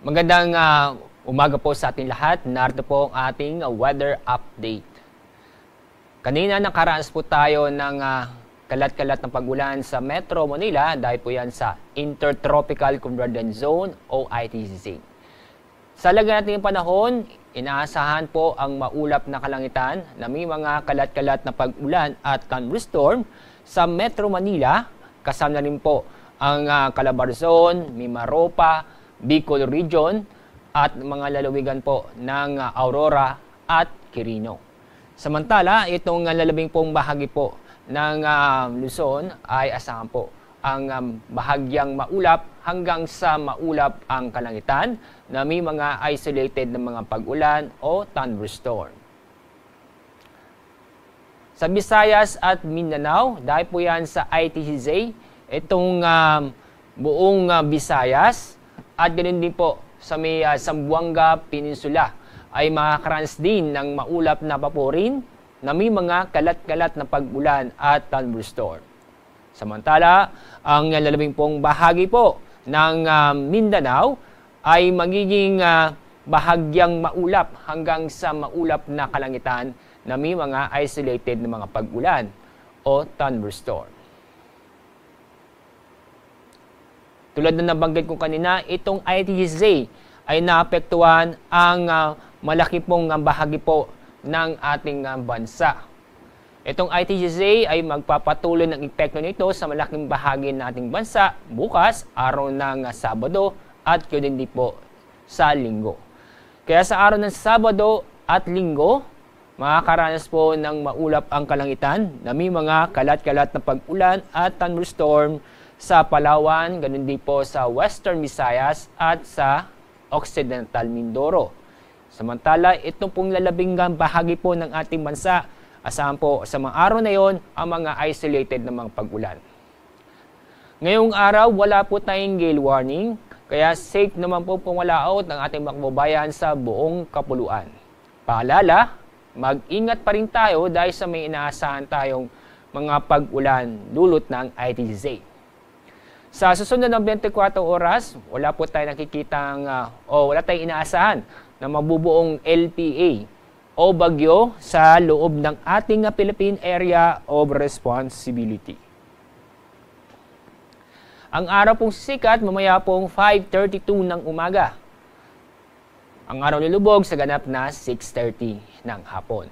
Magandang umaga po sa ating lahat. Narito po ang ating weather update. Kanina nakaranas po tayo ng kalat-kalat ng pag-ulan sa Metro Manila dahil po yan sa Intertropical Convergence Zone o ITCZ. Sa lagay natin ng panahon, inaasahan po ang maulap na kalangitan na may mga kalat-kalat na pag-ulan at thunderstorm sa Metro Manila. Kasama na rin po ang Calabarzon, Mimaropa, Bicol Region at mga lalawigan po ng Aurora at Quirino. Samantala, itong lalabing pong bahagi po ng Luzon ay asahan po ang bahagyang maulap hanggang sa maulap ang kalangitan na may mga isolated na mga pag-ulan o thunderstorm. Sa Visayas at Mindanao, dahil po yan sa ITCZ, itong buong Visayas at ganoon din po sa may Zamboanga Peninsula ay makakaranas din ng maulap na paporin na may mga kalat-kalat na pag-ulan at thunderstorm. Samantala, ang lalabing pong bahagi po ng Mindanao ay magiging bahagyang maulap hanggang sa maulap na kalangitan na may mga isolated na mga pag-ulan o thunderstorm. Tulad na nabanggit ko kanina, itong ITCZ ay naapektuhan ang malaki pong bahagi po ng ating bansa. Itong ITCZ ay magpapatuloy ng epekto nito sa malaking bahagi ng ating bansa bukas, araw ng Sabado at yun din po sa Linggo. Kaya sa araw ng Sabado at Linggo, makakaranas po ng maulap ang kalangitan na may mga kalat-kalat na pag-ulan at thunderstorm sa Palawan, ganun din po sa Western Visayas at sa Occidental Mindoro. Samantala, itong pong lalabing bahagi po ng ating bansa, asahan po sa mga araw na yon ang mga isolated na mga pag-ulan. Ngayong araw, wala po tayong gale warning, kaya safe naman po pumalaot ang ating mga kababayan sa buong kapuluan. Paalala, mag-ingat pa rin tayo dahil sa may inaasahan tayong mga pag-ulan dulot ng ITCZ. Sa susunod ng 24 oras, wala po tayong nakikitang wala tayong inaasahan na mabubuong LPA o bagyo sa loob ng ating Philippine Area of Responsibility. Ang araw pong sisikat mamaya pong 5:32 ng umaga. Ang araw lulubog sa ganap na 6:30 ng hapon.